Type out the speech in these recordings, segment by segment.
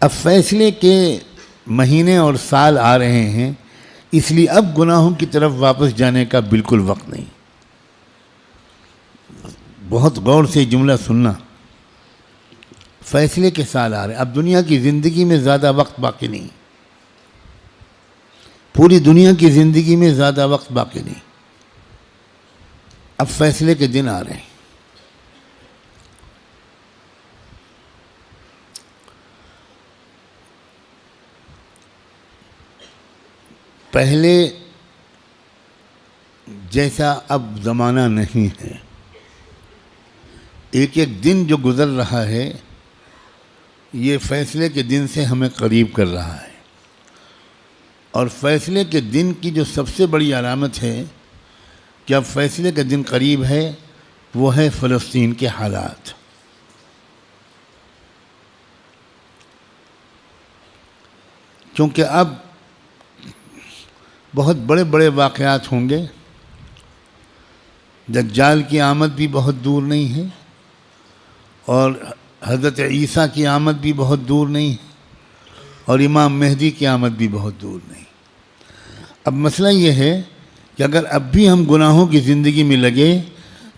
اب فیصلے کے مہینے اور سال آ رہے ہیں، اس لیے اب گناہوں کی طرف واپس جانے کا بالکل وقت نہیں۔ بہت غور سے جملہ سننا، فیصلے کے سال آ رہے ہیں، اب دنیا کی زندگی میں زیادہ وقت باقی نہیں، پوری دنیا کی زندگی میں زیادہ وقت باقی نہیں، اب فیصلے کے دن آ رہے ہیں۔ پہلے جیسا اب زمانہ نہیں ہے، ایک ایک دن جو گزر رہا ہے یہ فیصلے کے دن سے ہمیں قریب کر رہا ہے، اور فیصلے کے دن کی جو سب سے بڑی علامت ہے کہ اب فیصلے کا دن قریب ہے، وہ ہے فلسطین کے حالات۔ کیونکہ اب بہت بڑے بڑے واقعات ہوں گے، دجال کی آمد بھی بہت دور نہیں ہے، اور حضرت عیسیٰ کی آمد بھی بہت دور نہیں ہے، اور امام مہدی کی آمد بھی بہت دور نہیں۔ اب مسئلہ یہ ہے کہ اگر اب بھی ہم گناہوں کی زندگی میں لگے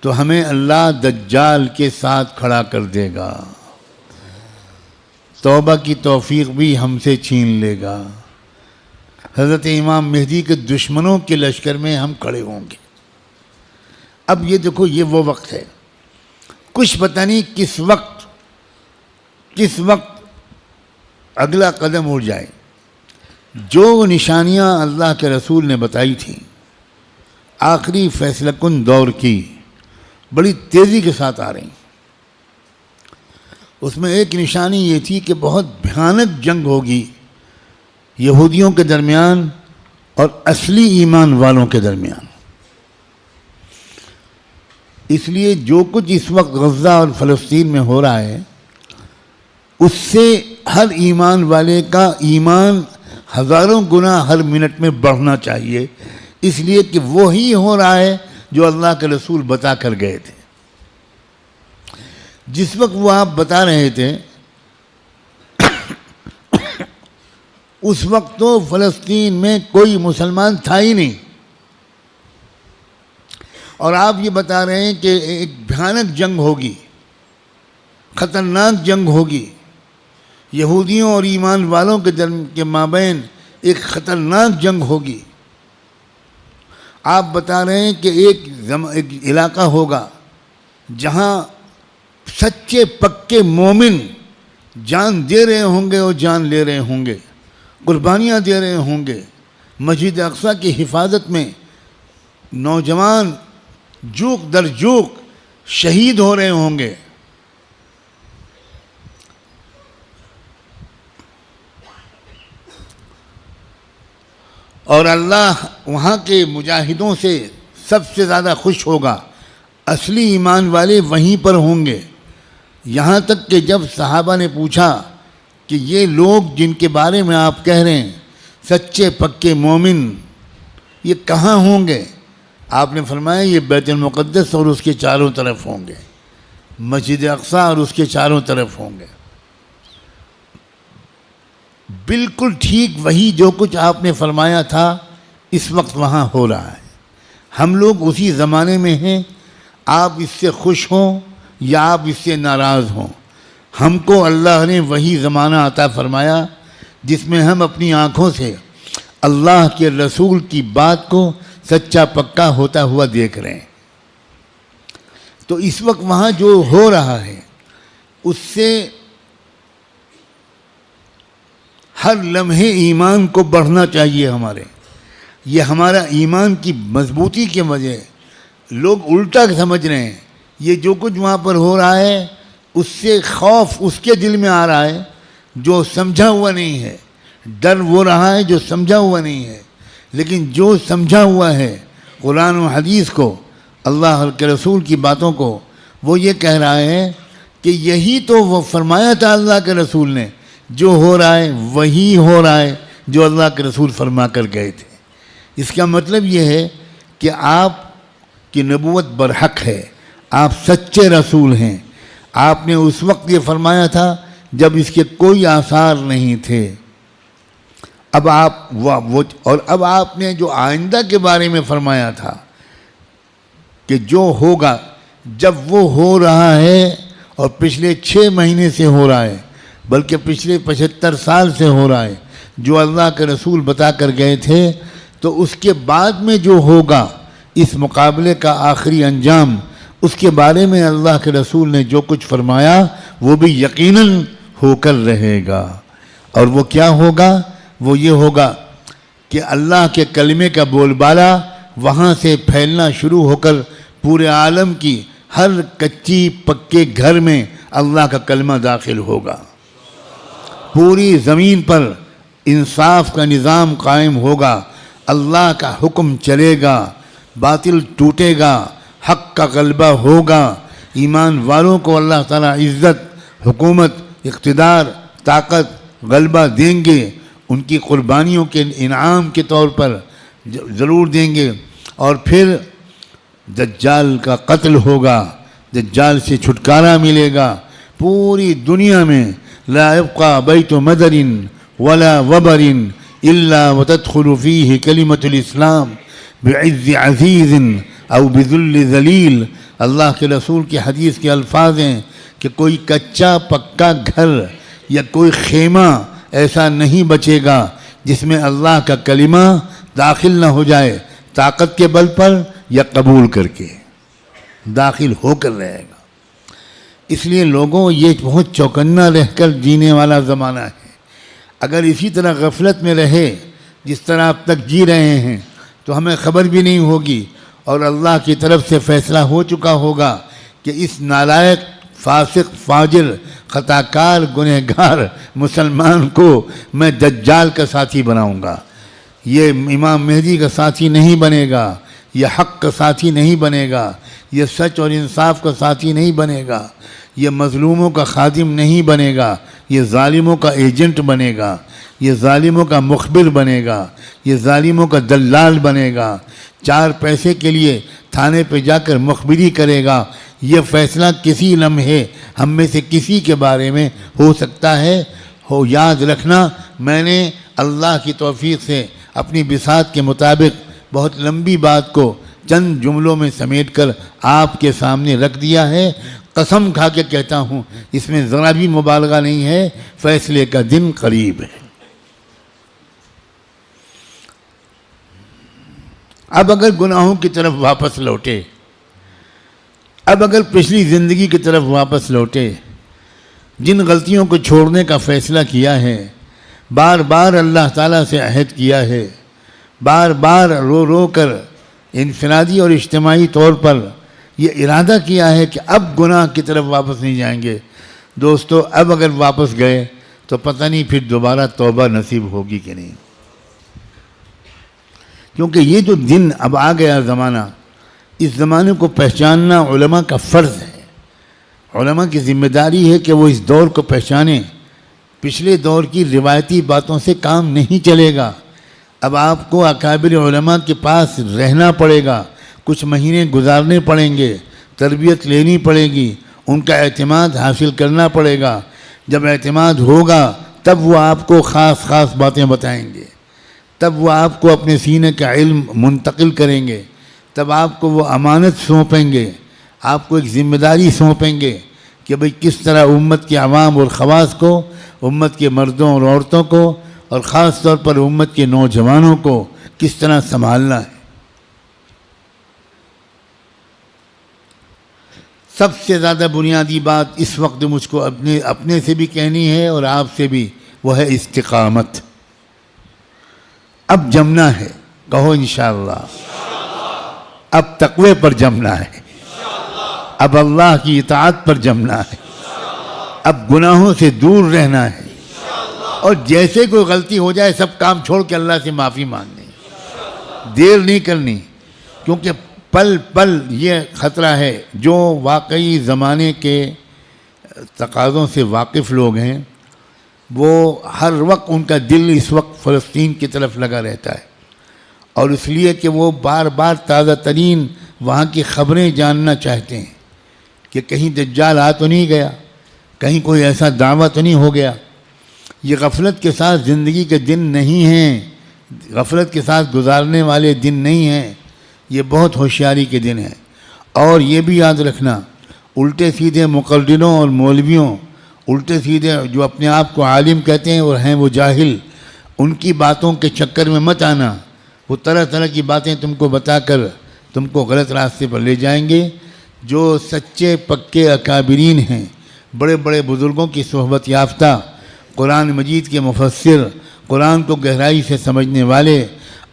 تو ہمیں اللہ دجال کے ساتھ کھڑا کر دے گا، توبہ کی توفیق بھی ہم سے چھین لے گا، حضرت امام مہدی کے دشمنوں کے لشکر میں ہم کھڑے ہوں گے۔ اب یہ دیکھو، یہ وہ وقت ہے، کچھ پتہ نہیں کس وقت اگلا قدم اٹھ جائے۔ جو نشانیاں اللہ کے رسول نے بتائی تھیں آخری فیصلہ کن دور کی، بڑی تیزی کے ساتھ آ رہی ہیں۔ اس میں ایک نشانی یہ تھی کہ بہت بھیانک جنگ ہوگی یہودیوں کے درمیان اور اصلی ایمان والوں کے درمیان۔ اس لیے جو کچھ اس وقت غزہ اور فلسطین میں ہو رہا ہے، اس سے ہر ایمان والے کا ایمان ہزاروں گنا ہر منٹ میں بڑھنا چاہیے، اس لیے کہ وہی ہو رہا ہے جو اللہ کے رسول بتا کر گئے تھے۔ جس وقت وہ آپ بتا رہے تھے اس وقت تو فلسطین میں کوئی مسلمان تھا ہی نہیں، اور آپ یہ بتا رہے ہیں کہ ایک بھیانک جنگ ہوگی، خطرناک جنگ ہوگی، یہودیوں اور ایمان والوں کے مابین ایک خطرناک جنگ ہوگی۔ آپ بتا رہے ہیں کہ ایک علاقہ ہوگا جہاں سچے پکے مومن جان دے رہے ہوں گے اور جان لے رہے ہوں گے، قربانیاں دے رہے ہوں گے، مسجد اقصیٰ کی حفاظت میں نوجوان جوک در جوک شہید ہو رہے ہوں گے۔ اور اللہ وہاں کے مجاہدوں سے سب سے زیادہ خوش ہوگا، اصلی ایمان والے وہیں پر ہوں گے۔ یہاں تک کہ جب صحابہ نے پوچھا کہ یہ لوگ جن کے بارے میں آپ کہہ رہے ہیں سچے پکے مومن، یہ کہاں ہوں گے؟ آپ نے فرمایا یہ بیت المقدس اور اس کے چاروں طرف ہوں گے، مسجد اقصیٰ اور اس کے چاروں طرف ہوں گے۔ بالکل ٹھیک وہی جو کچھ آپ نے فرمایا تھا اس وقت وہاں ہو رہا ہے۔ ہم لوگ اسی زمانے میں ہیں، آپ اس سے خوش ہوں یا آپ اس سے ناراض ہوں، ہم کو اللہ نے وہی زمانہ عطا فرمایا جس میں ہم اپنی آنکھوں سے اللہ کے رسول کی بات کو سچا پکا ہوتا ہوا دیکھ رہے ہیں۔ تو اس وقت وہاں جو ہو رہا ہے اس سے ہر لمحے ایمان کو بڑھنا چاہیے ہمارے۔ یہ ہمارا ایمان کی مضبوطی کی وجہ ہے۔ لوگ الٹا سمجھ رہے ہیں، یہ جو کچھ وہاں پر ہو رہا ہے اس سے خوف اس کے دل میں آ رہا ہے جو سمجھا ہوا نہیں ہے، ڈر وہ رہا ہے جو سمجھا ہوا نہیں ہے۔ لیکن جو سمجھا ہوا ہے قرآن و حدیث کو، اللہ کے رسول کی باتوں کو، وہ یہ کہہ رہا ہے کہ یہی تو وہ فرمایا تھا اللہ کے رسول نے، جو ہو رہا ہے وہی ہو رہا ہے جو اللہ کے رسول فرما کر گئے تھے۔ اس کا مطلب یہ ہے کہ آپ کی نبوت برحق ہے، آپ سچے رسول ہیں۔ آپ نے اس وقت یہ فرمایا تھا جب اس کے کوئی آثار نہیں تھے. اب اب آپ نے جو آئندہ کے بارے میں فرمایا تھا کہ جو ہوگا، جب وہ ہو رہا ہے اور پچھلے 6 مہینے سے ہو رہا ہے، بلکہ پچھلے 75 سال سے ہو رہا ہے، جو اللہ کے رسول بتا کر گئے تھے، تو اس کے بعد میں جو ہوگا اس مقابلے کا آخری انجام، اس کے بارے میں اللہ کے رسول نے جو کچھ فرمایا وہ بھی یقیناً ہو کر رہے گا. اور وہ کیا ہوگا؟ وہ یہ ہوگا کہ اللہ کے کلمے کا بول بالا وہاں سے پھیلنا شروع ہو کر پورے عالم کی ہر کچی پکے گھر میں اللہ کا کلمہ داخل ہوگا. پوری زمین پر انصاف کا نظام قائم ہوگا، اللہ کا حکم چلے گا، باطل ٹوٹے گا، حق کا غلبہ ہوگا. ایمان والوں کو اللہ تعالیٰ عزت، حکومت، اقتدار، طاقت، غلبہ دیں گے، ان کی قربانیوں کے انعام کے طور پر ضرور دیں گے. اور پھر دجال کا قتل ہوگا، دجال سے چھٹکارا ملے گا. پوری دنیا میں لا يبقى بیت مدر ولا وبر الا وتدخل فيه کلمۃ الاسلام بعز عزیز او بذل ذلیل. اللہ کے رسول کی حدیث کے الفاظ ہیں کہ کوئی کچا پکا گھر یا کوئی خیمہ ایسا نہیں بچے گا جس میں اللہ کا کلمہ داخل نہ ہو جائے، طاقت کے بل پر یا قبول کر کے داخل ہو کر رہے گا. اس لیے لوگوں، یہ بہت چوکنا رہ کر جینے والا زمانہ ہے. اگر اسی طرح غفلت میں رہے جس طرح اب تک جی رہے ہیں تو ہمیں خبر بھی نہیں ہوگی، اور اللہ کی طرف سے فیصلہ ہو چکا ہوگا کہ اس نالائق، فاسق، فاجر، خطاکار، گنہگار مسلمان کو میں دجال کا ساتھی بناؤں گا. یہ امام مہدی کا ساتھی نہیں بنے گا، یہ حق کا ساتھی نہیں بنے گا، یہ سچ اور انصاف کا ساتھی نہیں بنے گا، یہ مظلوموں کا خادم نہیں بنے گا، یہ ظالموں کا ایجنٹ بنے گا، یہ ظالموں کا مخبر بنے گا، یہ ظالموں کا دلال بنے گا، 4 پیسے کے لیے تھانے پہ جا کر مخبری کرے گا. یہ فیصلہ کسی لمحے ہم میں سے کسی کے بارے میں ہو سکتا ہے. یاد رکھنا، میں نے اللہ کی توفیق سے اپنی بساط کے مطابق بہت لمبی بات کو چند جملوں میں سمیٹ کر آپ کے سامنے رکھ دیا ہے. قسم کھا کے کہتا ہوں، اس میں ذرا بھی مبالغہ نہیں ہے. فیصلے کا دن قریب ہے. اب اگر گناہوں کی طرف واپس لوٹے، اب اگر پچھلی زندگی کی طرف واپس لوٹے، جن غلطیوں کو چھوڑنے کا فیصلہ کیا ہے، بار بار اللہ تعالیٰ سے عہد کیا ہے، بار بار رو رو کر انفرادی اور اجتماعی طور پر یہ ارادہ کیا ہے کہ اب گناہ کی طرف واپس نہیں جائیں گے. دوستو، اب اگر واپس گئے تو پتہ نہیں پھر دوبارہ توبہ نصیب ہوگی کہ نہیں. کیونکہ یہ جو دن اب آ گیا زمانہ، اس زمانے کو پہچاننا علماء کا فرض ہے. علماء کی ذمہ داری ہے کہ وہ اس دور کو پہچانیں. پچھلے دور کی روایتی باتوں سے کام نہیں چلے گا. اب آپ کو اکابر علماء کے پاس رہنا پڑے گا، کچھ مہینے گزارنے پڑیں گے، تربیت لینی پڑے گی، ان کا اعتماد حاصل کرنا پڑے گا. جب اعتماد ہوگا تب وہ آپ کو خاص خاص باتیں بتائیں گے، تب وہ آپ کو اپنے سینے کا علم منتقل کریں گے، تب آپ کو وہ امانت سونپیں گے، آپ کو ایک ذمہ داری سونپیں گے کہ بھئی کس طرح امت کے عوام اور خواص کو، امت کے مردوں اور عورتوں کو، اور خاص طور پر امت کے نوجوانوں کو کس طرح سنبھالنا ہے. سب سے زیادہ بنیادی بات اس وقت مجھ کو اپنے سے بھی کہنی ہے اور آپ سے بھی، وہ ہے استقامت. اب جمنا ہے، کہو انشاءاللہ. اب تقوی پر جمنا ہے، اب اللہ کی اطاعت پر جمنا ہے، اب گناہوں سے دور رہنا ہے، اور جیسے کوئی غلطی ہو جائے سب کام چھوڑ کے اللہ سے معافی مانگنی، دیر نہیں کرنی. کیونکہ پل پل یہ خطرہ ہے. جو واقعی زمانے کے تقاضوں سے واقف لوگ ہیں، وہ ہر وقت ان کا دل اس وقت فلسطین کی طرف لگا رہتا ہے، اور اس لیے کہ وہ بار بار تازہ ترین وہاں کی خبریں جاننا چاہتے ہیں کہ کہیں دجال آ تو نہیں گیا، کہیں کوئی ایسا دعویٰ تو نہیں ہو گیا؟ یہ غفلت کے ساتھ زندگی کے دن نہیں ہیں، غفلت کے ساتھ گزارنے والے دن نہیں ہیں، یہ بہت ہوشیاری کے دن ہیں۔ اور یہ بھی یاد رکھنا، الٹے سیدھے مقرروں اور مولویوں، الٹے سیدھے جو اپنے آپ کو عالم کہتے ہیں اور ہیں وہ جاہل، ان کی باتوں کے چکر میں مت آنا۔ وہ طرح طرح کی باتیں تم کو بتا کر تم کو غلط راستے پر لے جائیں گے۔ جو سچے پکے اکابرین ہیں، بڑے بڑے بزرگوں کی صحبت یافتہ، قرآن مجید کے مفسر، قرآن کو گہرائی سے سمجھنے والے،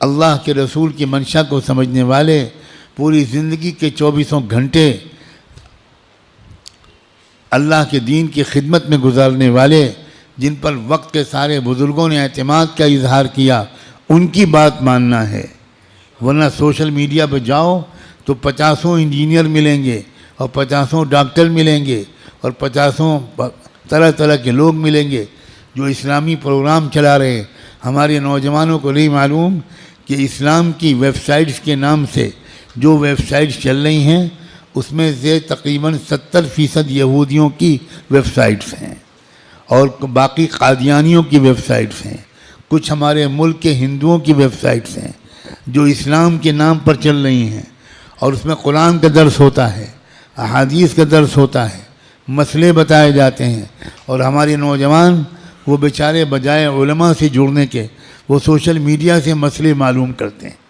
اللہ کے رسول کی منشا کو سمجھنے والے، پوری زندگی کے 24 گھنٹے اللہ کے دین کی خدمت میں گزارنے والے، جن پر وقت کے سارے بزرگوں نے اعتماد کا اظہار کیا، ان کی بات ماننا ہے۔ ورنہ سوشل میڈیا پہ جاؤ تو 50 انجینئر ملیں گے اور 50 ڈاکٹر ملیں گے اور 50 طرح طرح کے لوگ ملیں گے جو اسلامی پروگرام چلا رہے ہیں۔ ہمارے نوجوانوں کو نہیں معلوم کہ اسلام کی ویب سائٹس کے نام سے جو ویب سائٹس چل رہی ہیں، اس میں سے تقریباً 70% یہودیوں کی ویب سائٹس ہیں اور باقی قادیانیوں کی ویب سائٹس ہیں، کچھ ہمارے ملک کے ہندوؤں کی ویب سائٹس ہیں جو اسلام کے نام پر چل رہی ہیں، اور اس میں قرآن کا درس ہوتا ہے، احادیث کا درس ہوتا ہے، مسئلے بتائے جاتے ہیں، اور ہمارے نوجوان وہ بیچارے بجائے علماء سے جڑنے کے وہ سوشل میڈیا سے مسئلے معلوم کرتے ہیں۔